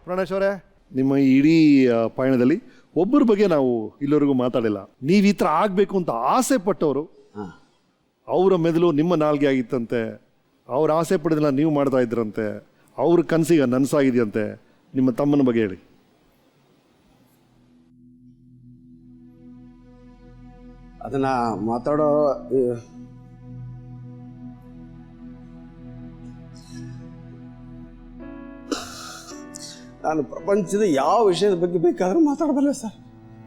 ಪ್ರಾಣೇಶ್ ಅವರೇ, ನಿಮ್ಮ ಇಡೀ ಪಯಣದಲ್ಲಿ ಒಬ್ಬರ ಬಗ್ಗೆ ನಾವು ಇಲ್ಲಿವರೆಗೂ ಮಾತಾಡಿಲ್ಲ. ನೀವು ಈ ಥರ ಆಗಬೇಕು ಅಂತ ಆಸೆ ಪಟ್ಟವರು, ಅವರ ಮೆದುಳು ನಿಮ್ಮ ನಾಲ್ಗೆ ಆಗಿತ್ತಂತೆ, ಅವ್ರ ಆಸೆ ಪಡೆದಲ್ಲ ನೀವು ಮಾಡ್ತಾ ಇದ್ರಂತೆ, ಅವ್ರ ಕನಸಿಗೆ ನನಸಾಗಿದೆಯಂತೆ. ನಿಮ್ಮ ತಮ್ಮನ ಬಗ್ಗೆ ಹೇಳಿ. ಅದನ್ನ ಮಾತಾಡೋ ನಾನು ಪ್ರಪಂಚದ ಯಾವ ವಿಷಯದ ಬಗ್ಗೆ ಬೇಕಾದ್ರೂ ಮಾತಾಡಬಲ್ಲೆ ಸರ್.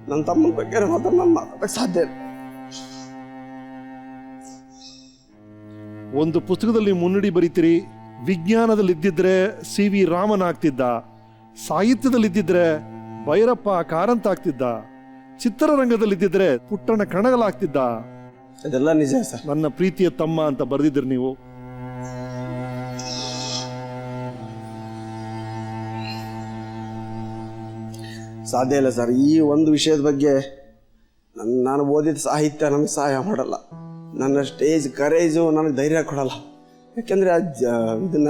ನನ್ನ ತಮ್ಮನ ಬಗ್ಗೆ ಮಾತ್ರ ನಾನು ಮಾತಾಡಕ್ಕೆ ಸಾಧ್ಯ ಇಲ್ಲ. ಒಂದು ಪುಸ್ತಕದಲ್ಲಿ ಮುನ್ನುಡಿ ಬರೀತೀರಿ, ವಿಜ್ಞಾನದಲ್ಲಿದ್ದಿದ್ರೆ CV ರಾಮನ್ ಆಗ್ತಿದ್ದ, ಸಾಹಿತ್ಯದಲ್ಲಿದ್ದಿದ್ರೆ ಭೈರಪ್ಪ ಕಾರಂತ ಆಗ್ತಿದ್ದ, ಚಿತ್ರರಂಗದಲ್ಲಿದ್ದಿದ್ರೆ ಪುಟ್ಟಣ ಕಣಗಲಾಗ್ತಿದ್ದ. ಅದೆಲ್ಲ ನಿಜ ಸರ್. ನನ್ನ ಪ್ರೀತಿಯ ತಮ್ಮ ಅಂತ ಬರೆದಿದ್ರಿ ನೀವು. ಸಾಧ್ಯ ಇಲ್ಲ ಸರ್. ಈ ಒಂದು ವಿಷಯದ ಬಗ್ಗೆ ನಾನು ಓದಿದ ಸಾಹಿತ್ಯ ನನಗೆ ಸಹಾಯ ಮಾಡಲ್ಲ. ನನ್ನ ಸ್ಟೇಜ್ ಕರೇಜು ನನಗೆ ಧೈರ್ಯ ಕೊಡಲ್ಲ. ಯಾಕೆಂದರೆ ಇದನ್ನ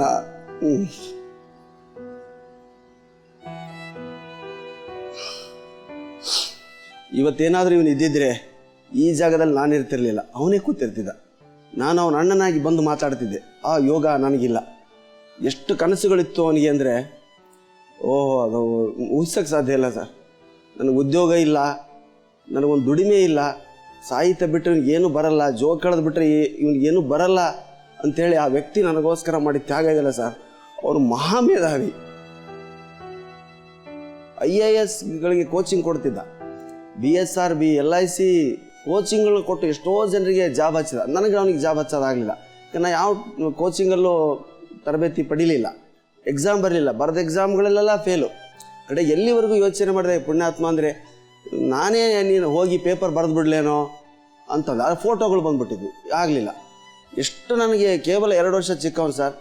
ಇವತ್ತೇನಾದರೂ ಇವನು ಇದ್ದಿದ್ರೆ ಈ ಜಾಗದಲ್ಲಿ ನಾನು ಇರ್ತಿರ್ಲಿಲ್ಲ, ಅವನೇ ಕೂತಿರ್ತಿದ್ದ. ನಾನು ಅವನ ಅಣ್ಣನಾಗಿ ಬಂದು ಮಾತಾಡ್ತಿದ್ದೆ. ಆ ಯೋಗ ನನಗಿಲ್ಲ. ಎಷ್ಟು ಕನಸುಗಳಿತ್ತು ಅವನಿಗೆ ಅಂದರೆ ಅದು ಊಹಿಸೋಕ್ಕೆ ಸಾಧ್ಯ ಇಲ್ಲ ಸರ್. ನನಗೆ ಉದ್ಯೋಗ ಇಲ್ಲ, ನನಗೊಂದು ದುಡಿಮೆ ಇಲ್ಲ, ಸಾಹಿತ್ಯ ಬಿಟ್ಟರೆ ಇವನಿಗೇನು ಬರಲ್ಲ, ಜೋಗ ಕಳೆದು ಬಿಟ್ಟರೆ ಇವನಿಗೇನು ಬರಲ್ಲ ಅಂಥೇಳಿ ಆ ವ್ಯಕ್ತಿ ನನಗೋಸ್ಕರ ಮಾಡಿ ತ್ಯಾಗ ಇದೆಯಲ್ಲ ಸರ್, ಅವರು ಮಹಾಮೇಧಾವಿ. IAS ಕೋಚಿಂಗ್ ಕೊಡ್ತಿದ್ದ, BSRB LIC ಕೋಚಿಂಗ್ಗಳು ಕೊಟ್ಟು ಎಷ್ಟೋ ಜನರಿಗೆ ಜಾಬ್ ಹಚ್ಚಿದ. ನನಗೆ ಅವನಿಗೆ ಜಾಬ್ ಹಚ್ಚೋದಾಗಲಿಲ್ಲ. ಯಾಕಂದ್ರೆ ಯಾವ ಕೋಚಿಂಗಲ್ಲೂ ತರಬೇತಿ ಪಡೀಲಿಲ್ಲ, ಎಕ್ಸಾಮ್ ಬರಲಿಲ್ಲ, ಬರೆದ ಎಕ್ಸಾಮ್ಗಳಲ್ಲೆಲ್ಲ ಫೇಲು. ಕಡೆ ಎಲ್ಲಿವರೆಗೂ ಯೋಚನೆ ಮಾಡಿದೆ ಪುಣ್ಯಾತ್ಮ ಅಂದರೆ ನಾನೇ ನೀನು ಹೋಗಿ ಪೇಪರ್ ಬರೆದು ಬಿಡ್ಲೇನೋ ಅಂತಂದು ಆ ಫೋಟೋಗಳು ಬಂದುಬಿಟ್ಟಿದ್ವು. ಆಗಲಿಲ್ಲ. ಎಷ್ಟು ನನಗೆ ಕೇವಲ 2 ವರ್ಷ ಚಿಕ್ಕವನು ಸರ್.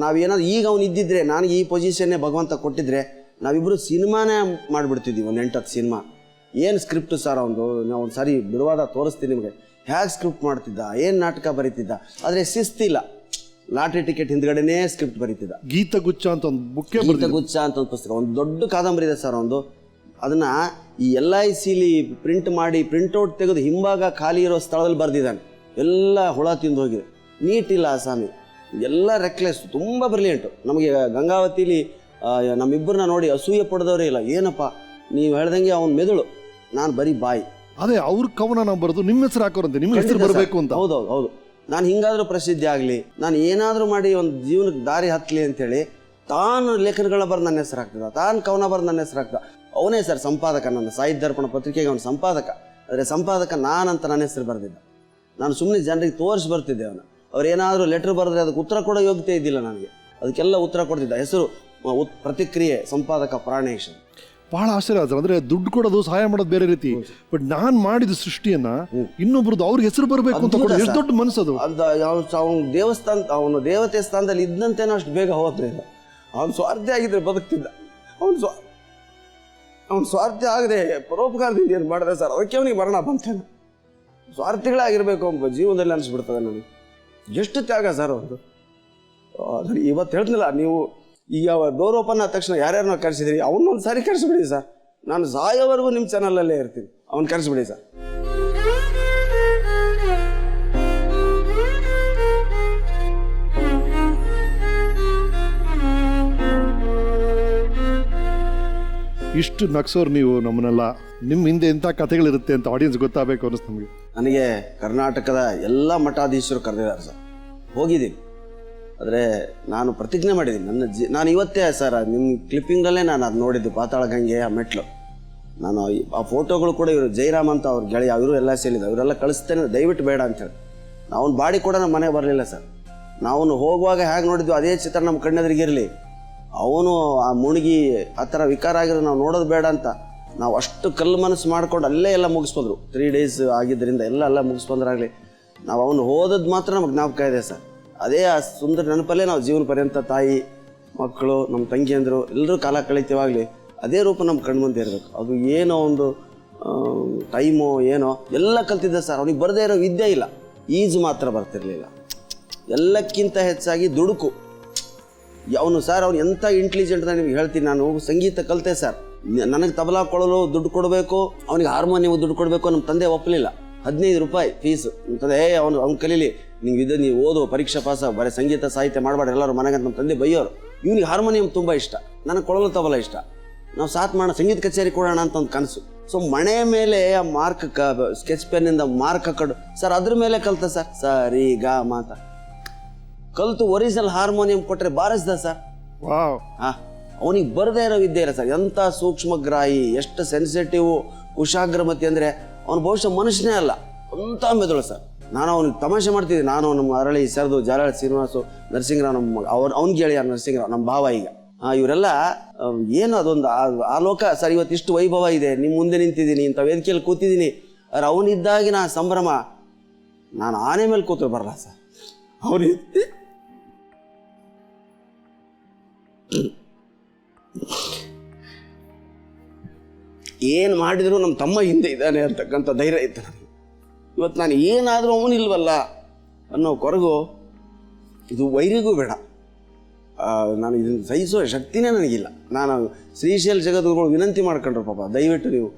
ನಾವೇನಾದ್ರು ಈಗ ಅವನು ಇದ್ದಿದ್ರೆ, ನನಗೆ ಈ ಪೊಸಿಷನ್ನೇ ಭಗವಂತ ಕೊಟ್ಟಿದ್ರೆ ನಾವಿಬ್ಬರು ಸಿನಿಮಾನೇ ಮಾಡಿಬಿಡ್ತಿದ್ವಿ, ಒಂದು 8-10 ಸಿನಿಮಾ. ಏನು ಸ್ಕ್ರಿಪ್ಟು ಸರ್ ಅವನು, ನಾವು ಒಂದು ಸಾರಿ ಬಿಡುವಾದ ತೋರಿಸ್ತೀನಿ ನಿಮಗೆ. ಹೇಗೆ ಸ್ಕ್ರಿಪ್ಟ್ ಮಾಡ್ತಿದ್ದ, ಏನು ನಾಟಕ ಬರೀತಿದ್ದ. ಆದರೆ ಶಿಸ್ತಿಲ್ಲ. ಲಾಟ್ರಿ ಟಿಕೆಟ್ ಹಿಂದ್ಗಡೆನೇ ಸ್ಕ್ರಿಪ್ಟ್ ಬರೀತಿದ್ದ. ಗೀತಗುಚ್ಛ ಅಂತ ಒಂದು ಬುಕ್, ಗೀತಗುಚ್ಛ ಅಂತ ಒಂದು ಪುಸ್ತಕ, ಒಂದು ದೊಡ್ಡ ಕಾದಂಬರಿ ಇದೆ ಸರ್ ಒಂದು. ಅದನ್ನು ಈ LICಲಿ ಪ್ರಿಂಟ್ ಮಾಡಿ ಪ್ರಿಂಟೌಟ್ ತೆಗೆದು ಹಿಂಭಾಗ ಖಾಲಿ ಇರೋ ಸ್ಥಳದಲ್ಲಿ ಬರೆದಿದ್ದಾನೆ. ಎಲ್ಲ ಹುಳ ತಿಂದು ಹೋಗಿದೆ, ನೀಟಿಲ್ಲ ಆಸಾಮಿ, ಎಲ್ಲ ರೆಕ್ಲೆಸ್, ತುಂಬ ಬ್ರಿಲಿಯಂಟು. ನಮಗೆ ಗಂಗಾವತಿಲಿ ನಮ್ಮಿಬ್ಬರನ್ನ ನೋಡಿ ಅಸೂಯೆ ಪಡೆದವರೇ ಇಲ್ಲ. ಏನಪ್ಪ ನೀವು ಹೇಳ್ದಂಗೆ ಅವನ ಮೆದುಳು, ನಾನು ಬರೀ ಬಾಯಿ. ಅದೇ ಅವ್ರ ಕವನ ನಾವು ಬರೆದು ನಿಮ್ಮ ಹೆಸರು ಹಾಕೋರಂತೆ, ನಿಮ್ಮ ಹೆಸರು ಬರಬೇಕು ಅಂತ. ಹೌದೌದು ಹೌದು. ನಾನು ಹಿಂಗಾದರೂ ಪ್ರಸಿದ್ಧಿ ಆಗಲಿ, ನಾನು ಏನಾದರೂ ಮಾಡಿ ಒಂದು ಜೀವನಕ್ಕೆ ದಾರಿ ಹತ್ತಲಿ ಅಂತೇಳಿ ತಾನು ಲೇಖನಗಳ ಬರೆದು ನನ್ನ ಹೆಸರು ಹಾಕ್ತಿದ್ದ, ತಾನು ಕವನ ಬರೆದು ನನ್ನ ಹೆಸರು ಹಾಕ್ತಿದ್ದ. ಅವನೇ ಸರ್ ಸಂಪಾದಕ. ನನ್ನ ಸಾಹಿತ್ಯ ದರ್ಪಣ ಪತ್ರಿಕೆಗೆ ಅವನು ಸಂಪಾದಕ. ಆದರೆ ಸಂಪಾದಕ ನಾನಂತ ನನ್ನ ಹೆಸರು ಬರೆದಿದ್ದ. ನಾನು ಸುಮ್ಮನೆ ಜನರಿಗೆ ತೋರಿಸಿ ಬರ್ತಿದ್ದೆ. ಅವನು ಅವ್ರೇನಾದರೂ ಲೆಟ್ರ್ ಬರೆದ್ರೆ ಅದಕ್ಕೆ ಉತ್ತರ ಕೊಡೋ ಯೋಗ್ಯತೆ ಇದ್ದಿಲ್ಲ ನನಗೆ. ಅದಕ್ಕೆಲ್ಲ ಉತ್ತರ ಕೊಡ್ತಿದ್ದ. ಹೆಸರು ಪ್ರತಿಕ್ರಿಯೆ ಸಂಪಾದಕ ಪ್ರಾಣೇಶ್. ಬಹಳ ಆಶ್ಚರ್ಯ ಆದ್ರೆ, ಅಂದ್ರೆ ದುಡ್ಡು ಕೊಡೋದು ಸಹಾಯ ಮಾಡೋದು ಬೇರೆ ರೀತಿ, ಬಟ್ ನಾನು ಮಾಡಿದ ಸೃಷ್ಟಿಯನ್ನ ಇನ್ನೊಬ್ರದ್ದು ಅವ್ರಿಗೆ ಹೆಸರು ಬರಬೇಕು ಅಂತ ಎಷ್ಟು ದೊಡ್ಡ ಮನಸ್ಸದು. ಅವನು ದೇವಸ್ಥಾನ, ಅವನು ದೇವತೆ ಸ್ಥಾನದಲ್ಲಿ ಇದ್ದಂತೇನೋ ಅಷ್ಟು ಬೇಗ ಹೋಗ್ತಿಲ್ಲ. ಅವನು ಸ್ವಾರ್ಥಿ ಆಗಿದ್ರೆ ಬದುಕ್ತಿದ್ದ. ಅವನು ಸ್ವಾರ್ಥಿ ಆಗದೆ ಪರೋಪಕಾರದಿಂದ ಏನು ಮಾಡಿದೆ ಸರ್, ಅದಕ್ಕೆ ಅವನಿಗೆ ಮರಣ ಬಂತೇನೆ. ಸ್ವಾರ್ಥಿಗಳಾಗಿರ್ಬೇಕು ಅಂತ ಜೀವನದಲ್ಲಿ ಅನಿಸ್ಬಿಡ್ತದೆ ನನಗೆ. ಎಷ್ಟು ತ್ಯಾಗ ಸರ್ ಅವನು. ಇವತ್ತು ಹೇಳ್ತಿಲ್ಲ, ನೀವು ಈಗ ಡೋರ್ ಓಪನ್ ಆದ ತಕ್ಷಣ ಯಾರ್ಯಾರನ್ನ ಕರೆಸಿದ್ರಿ ಅವನ್ನೊಂದು ಸಾರಿ ಕರೆಸಿಬಿಡಿ ಸರ್. ನಾನು ಸಾಯೋವರೆಗೂ ನಿಮ್ಮ ಚಾನಲಲ್ಲೇ ಇರ್ತೀನಿ. ಅವ್ನು ಕರೆಸಿಬಿಡಿ ಸರ್. ಇಷ್ಟು ನಗ್ಸೋರು ನೀವು ನಮ್ಮನ್ನೆಲ್ಲ. ನಿಮ್ಮ ಹಿಂದೆ ಎಂಥ ಕಥೆಗಳಿರುತ್ತೆ ಅಂತ ಆಡಿಯನ್ಸ್ ಗೊತ್ತಾಗಬೇಕು ಅನ್ನಿಸ್ತು ನಮಗೆ. ನನಗೆ ಕರ್ನಾಟಕದ ಎಲ್ಲ ಮಠಾಧೀಶರು ಕರೆದಿದ್ದಾರೆ ಸರ್, ಹೋಗಿದ್ದೀನಿ. ಆದರೆ ನಾನು ಪ್ರತಿಜ್ಞೆ ಮಾಡಿದ್ದೀನಿ. ನಾನು ಇವತ್ತೇ ಸರ್ ನಿಮ್ಮ ಕ್ಲಿಪ್ಪಿಂಗಲ್ಲೇ ನಾನು ಅದು ನೋಡಿದ್ದು, ಪಾತಾಳ ಗಂಗೆ ಆ ಮೆಟ್ಲು. ನಾನು ಆ ಫೋಟೋಗಳು ಕೂಡ ಇವರು ಜೈರಾಮ್ ಅಂತ ಅವ್ರ ಗೆಳೆಯ, ಅವರು ಎಲ್ಲ ಸೇರಿದ, ಅವರೆಲ್ಲ ಕಳಿಸ್ತೇನೆ ದಯವಿಟ್ಟು ಬೇಡ ಅಂತೇಳಿ. ಅವನ ಬಾಡಿ ಕೂಡ ನಮ್ಮ ಮನೆಗೆ ಬರಲಿಲ್ಲ ಸರ್. ನಾವು ಹೋಗುವಾಗ ಹೇಗೆ ನೋಡಿದ್ವಿ ಅದೇ ಚಿತ್ರ ನಮ್ಮ ಕಣ್ಣೆದುರಿಗಿರಲಿ. ಅವನು ಆ ಮುಳುಗಿ ಆ ಥರ ವಿಕಾರ ಆಗಿರೋ ನಾವು ನೋಡೋದು ಬೇಡ ಅಂತ ನಾವು ಅಷ್ಟು ಕಲ್ಲು ಮನಸ್ಸು ಮಾಡ್ಕೊಂಡು ಅಲ್ಲೇ ಎಲ್ಲ ಮುಗಿಸ್ಬಂದ್ರು. 3 days ಆಗಿದ್ದರಿಂದ ಎಲ್ಲ ಮುಗಿಸ್ಬಂದ್ರಾಗಲಿ. ನಾವು ಅವನು ಹೋದದ್ದು ಮಾತ್ರ ನಮಗೆ ಜ್ಞಾಪಕ ಇದೆ ಸರ್. ಅದೇ ಆ ಸುಂದರ ನೆನಪಲ್ಲೇ ನಾವು ಜೀವನ ಪರ್ಯಂತ ತಾಯಿ ಮಕ್ಕಳು ನಮ್ಮ ತಂಗಿಯಂದರು ಎಲ್ಲರೂ ಕಾಲ ಕಳೀತೀವಾಗಲಿ ಅದೇ ರೂಪ ನಮ್ಮ ಕಣ್ಮುಂದೆ ಇರಬೇಕು. ಅದು ಏನೋ ಒಂದು ಟೈಮು ಏನೋ ಎಲ್ಲ ಕಲ್ತಿದ್ದೆ ಸರ್. ಅವನಿಗೆ ಬರದೇ ಇರೋ ವಿದ್ಯೆ ಇಲ್ಲ, ಈಜು ಮಾತ್ರ ಬರ್ತಿರ್ಲಿಲ್ಲ. ಎಲ್ಲಕ್ಕಿಂತ ಹೆಚ್ಚಾಗಿ ದುಡುಕು. ಅವನು ಸರ್ ಅವ್ನು ಎಂಥ ಇಂಟೆಲಿಜೆಂಟ್ ಅಂತ ನಿಮ್ಗೆ ಹೇಳ್ತೀನಿ. ನಾನು ಸಂಗೀತ ಕಲಿತೆ ಸರ್. ನನಗೆ ತಬಲಾ ಕೊಡಲು ದುಡ್ಡು ಕೊಡಬೇಕು, ಅವನಿಗೆ ಹಾರ್ಮೋನಿಯಂ ದುಡ್ಡು ಕೊಡಬೇಕು. ನಮ್ಮ ತಂದೆ ಒಪ್ಪಲಿಲ್ಲ. 15 ರೂಪಾಯಿ ಫೀಸು. ನಮ್ಮ ತಂದೆ ಅವ್ನು ಕಲೀಲಿ, ನೀವು ಓದು, ಪರೀಕ್ಷೆ ಪಾಸ, ಬರೀ ಸಂಗೀತ ಸಾಹಿತ್ಯ ಮಾಡಬೇಡ ಎಲ್ಲರೂ ಮನೆಗೆ ನಮ್ಮ ತಂದೆ ಬೈಯೋರು. ಇವನಿಗೆ ಹಾರ್ಮೋನಿಯಂ ತುಂಬ ಇಷ್ಟ, ನನಗೆ ಕೊಡಲು ತಬಲ ಇಷ್ಟ. ನಾವು ಸಾಥ್ ಮಾಡೋಣ, ಸಂಗೀತ ಕಚೇರಿ ಕೊಡೋಣ ಅಂತ ಒಂದು ಕನಸು. ಸೊ ಮನೆ ಮೇಲೆ ಆ ಮಾರ್ಕ್ ಸ್ಕೆಚ್ ಪೆನ್ನಿಂದ ಮಾರ್ಕ್ ಹಾಕೊಂಡು ಸರ್ ಅದ್ರ ಮೇಲೆ ಕಲ್ತ ಸರ್. ಸರಿ ಗ ಮಾತ ಕಲ್ತು ಒರಿಜಿನಲ್ ಹಾರ್ಮೋನಿಯಂ ಕೊಟ್ಟರೆ ಬಾರಿಸ್ದ ಸರ್. ಅವನಿಗೆ ಬರದೇ ಇರೋ ವಿದ್ಯೆ ಇಲ್ಲ ಸರ್. ಎಂಥ ಸೂಕ್ಷ್ಮಗ್ರಾಹಿ, ಎಷ್ಟು ಸೆನ್ಸಿಟಿವ್, ಕುಶಾಗ್ರಮತಿ ಅಂದರೆ ಅವನು ಬಹುಶಃ ಮನುಷ್ಯನೇ ಅಲ್ಲ, ಅಂಥ ಮೆದುಳು ಸರ್. ನಾನು ಅವ್ನಿಗೆ ತಮಾಷೆ ಮಾಡ್ತಿದ್ದೆ. ನಾನು ನಮ್ಮ ಅರಳಿ ಸರದು, ಜಾರಳಿ ಶ್ರೀನಿವಾಸು, ನರಸಿಂಗರಾವ್, ನಮ್ಮ ಅವ್ನಿಗೆ ಗೆಳೆಯ ನರಸಿಂಗರಾವ್, ನಮ್ಮ ಭಾವ. ಈಗ ಇವರೆಲ್ಲ ಏನು ಅದೊಂದು ಆ ಲೋಕ ಸರ್. ಇವತ್ತಿಷ್ಟು ವೈಭವ ಇದೆ, ನಿಮ್ಮ ಮುಂದೆ ನಿಂತಿದ್ದೀನಿ, ಇಂಥ ವೇದಿಕೆಯಲ್ಲಿ ಕೂತಿದ್ದೀನಿ. ಆದರೆ ಅವನಿದ್ದಾಗಿನ ಸಂಭ್ರಮ ನಾನು ಆನೆ ಮೇಲೆ ಕೂತ್ರು ಬರಲ್ಲ ಸರ್. ಅವನು ಏನು ಮಾಡಿದ್ರು ನಮ್ಮ ತಮ್ಮ ಹಿಂದೆ ಇದ್ದಾನೆ ಅಂತಕ್ಕಂಥ ಧೈರ್ಯ ಇತ್ತು ನನಗೆ. ಇವತ್ತು ನಾನು ಏನಾದರೂ ಅವನಿಲ್ವಲ್ಲ ಅನ್ನೋ ಕೊರಗು, ಇದು ವೈರಿಗೂ ಬೇಡ. ನಾನು ಇದನ್ನು ಸಹಿಸೋ ಶಕ್ತಿನೇ ನನಗಿಲ್ಲ. ನಾನು ಶ್ರೀಶೈಲ ಜಗದ್ಗುರುಗಳು ವಿನಂತಿ ಮಾಡ್ಕೊಂಡ್ರು, ಪಾಪ ದಯವಿಟ್ಟು ನೀವು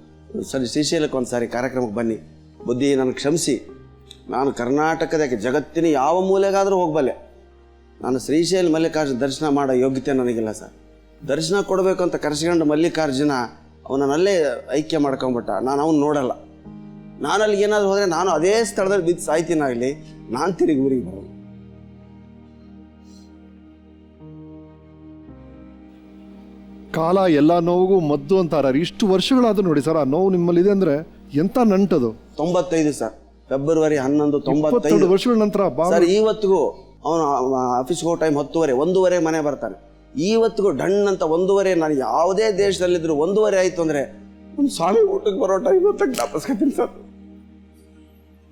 ಸರಿ ಶ್ರೀಶೈಲಕ್ಕೆ ಒಂದು ಸಾರಿ ಕಾರ್ಯಕ್ರಮಕ್ಕೆ ಬನ್ನಿ, ಬುದ್ಧಿ ನನಗೆ ಕ್ಷಮಿಸಿ. ನಾನು ಕರ್ನಾಟಕದ ಜಗತ್ತಿನ ಯಾವ ಮೂಲೆಗಾದರೂ ಹೋಗಬಲ್ಲೆ. ನಾನು ಶ್ರೀಶೈಲ ಮಲ್ಲಿಕಾರ್ಜುನ ದರ್ಶನ ಮಾಡೋ ಯೋಗ್ಯತೆ ನನಗಿಲ್ಲ ಸರ್. ದರ್ಶನ ಕೊಡಬೇಕು ಅಂತ ಕರೆಸ್ಕೊಂಡು ಮಲ್ಲಿಕಾರ್ಜುನ ಅವನನ್ನಲ್ಲೇ ಐಕ್ಯ ಮಾಡ್ಕೊಂಬಿಟ್ಟ. ನಾನು ಅವನು ನೋಡಲ್ಲ. ನಾನು ಅಲ್ಲಿ ಏನಾದರೂ ಹೋದರೆ ನಾನು ಅದೇ ಸ್ಥಳದಲ್ಲಿ ಬಿದ್ದು ಸಾಯ್ತೀನಾಗಲಿ, ನಾನು ತಿರುಗಿ ಊರಿಗೆ ಬರೋದು. ಕಾಲ ಎಲ್ಲ ನೋವಿಗೂ ಮದ್ದು ಅಂತಾರ. ಇಷ್ಟು ವರ್ಷಗಳಾದ್ರೂ ನೋಡಿ ಸರ್, ಆ ನೋವು ನಿಮ್ಮಲ್ಲಿದೆ ಅಂದ್ರೆ ಎಂತ ನಂಟದು. 95 ಸರ್, ಫೆಬ್ರವರಿ 11, 95 ವರ್ಷಗಳ ನಂತರ ಸರ್. ಇವತ್ತಿಗೂ ಅವನು ಆಫೀಸ್ಗೆ ಹೋಗೋ ಟೈಮ್ 10:30, 1:30 ಮನೆ ಬರ್ತಾನೆ. ಇವತ್ತಿಗೂ ಡಣ್ ಅಂತ 1:30. ನಾನು ಯಾವುದೇ ದೇಶದಲ್ಲಿದ್ರು 1:30 ಆಯಿತು ಅಂದರೆ ಒಂದು ಸಾಳಿ ಊಟಕ್ಕೆ ಬರೋ ಟೈಮ್ ಅಂತ ಜ್ಞಾಪಿಸ್ಕೊತೀನಿ ಸರ್.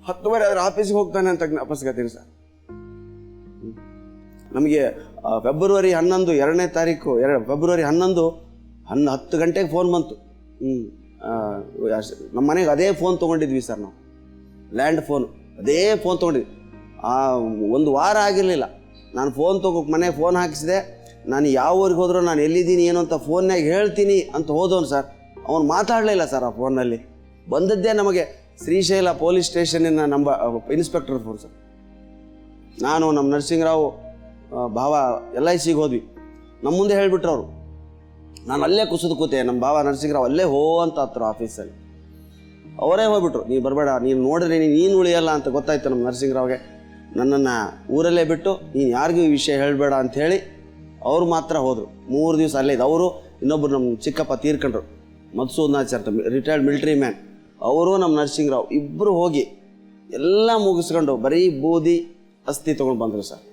10:30 ಆದರೆ ಆಫೀಸ್ಗೆ ಹೋಗ್ತಾನೆ ಅಂತ ಜ್ಞಾಪಿಸ್ಕೊತೀನಿ ಸರ್. ನಮಗೆ ಫೆಬ್ರವರಿ 11, 2ನೇ ತಾರೀಕು, ಫೆಬ್ರವರಿ 11 10 ಗಂಟೆಗೆ ಫೋನ್ ಬಂತು. ನಮ್ಮ ಮನೆಗೆ ಅದೇ ಫೋನ್ ತೊಗೊಂಡಿದ್ವಿ ಸರ್ ನಾವು, ಲ್ಯಾಂಡ್ ಫೋನು. ಅದೇ ಫೋನ್ ತೊಗೊಂಡಿದ್ವಿ. ಒಂದು ವಾರ ಆಗಿರಲಿಲ್ಲ. ನಾನು ಮನೆಗೆ ಫೋನ್ ಹಾಕಿಸಿದೆ. ನಾನು ಯಾವ ಊರಿಗೆ ಹೋದರೂ ನಾನು ಎಲ್ಲಿದ್ದೀನಿ ಏನು ಅಂತ ಫೋನ್ನಾಗ ಹೇಳ್ತೀನಿ ಅಂತ ಹೋದವನು ಸರ್. ಅವನು ಮಾತಾಡಲಿಲ್ಲ ಸರ್ ಆ ಫೋನಲ್ಲಿ. ಬಂದದ್ದೇ ನಮಗೆ ಶ್ರೀಶೈಲ ಪೊಲೀಸ್ ಸ್ಟೇಷನಿನ ಇನ್ಸ್ಪೆಕ್ಟರ್ ಫೋನ್ ಸರ್. ನಾನು ನಮ್ಮ ನರಸಿಂಗರಾವ್ ಭಾವ LICಗೆ ಹೋದ್ವಿ. ನಮ್ಮ ಮುಂದೆ ಹೇಳಿಬಿಟ್ರು ಅವರು. ನಾನು ಅಲ್ಲೇ ಕುಸಿದು ಕೂತೆ. ನಮ್ಮ ಭಾವ ನರಸಿಂಗರಾವ್ ಅಲ್ಲೇ ಅಂತ ಹತ್ರ ಆಫೀಸಲ್ಲಿ ಅವರೇ ಹೋಗ್ಬಿಟ್ರು, ನೀನು ಬರಬೇಡ, ನೀನು ನೋಡಿದ್ರೆ ನೀನು ಉಳಿಯಲ್ಲ ಅಂತ ಗೊತ್ತಾಯ್ತು ನಮ್ಮ ನರಸಿಂಗರಾವ್ಗೆ. ನನ್ನನ್ನು ಊರಲ್ಲೇ ಬಿಟ್ಟು ನೀನು ಯಾರಿಗೂ ಈ ವಿಷಯ ಹೇಳಬೇಡ ಅಂಥೇಳಿ ಅವರು ಮಾತ್ರ ಹೋದರು. 3 ದಿವಸ ಅಲ್ಲೇ ಇದ್ದು. ಅವರು ಇನ್ನೊಬ್ಬರು ನಮ್ಮ ಚಿಕ್ಕಪ್ಪ ತೀರ್ಕೊಂಡ್ರು, ಮಧುಸೂದನಾಚಾರ್ಯ, ರಿಟೈರ್ಡ್ ಮಿಲಿಟರಿ ಮ್ಯಾನ್. ಅವರು ನಮ್ಮ ನರಸಿಂಗರಾವ್ ಇಬ್ಬರು ಹೋಗಿ ಎಲ್ಲ ಮುಗಿಸ್ಕೊಂಡು ಬರೀ ಬೂದಿ ಅಸ್ಥಿ ತೊಗೊಂಡು ಬಂದರು ಸರ್.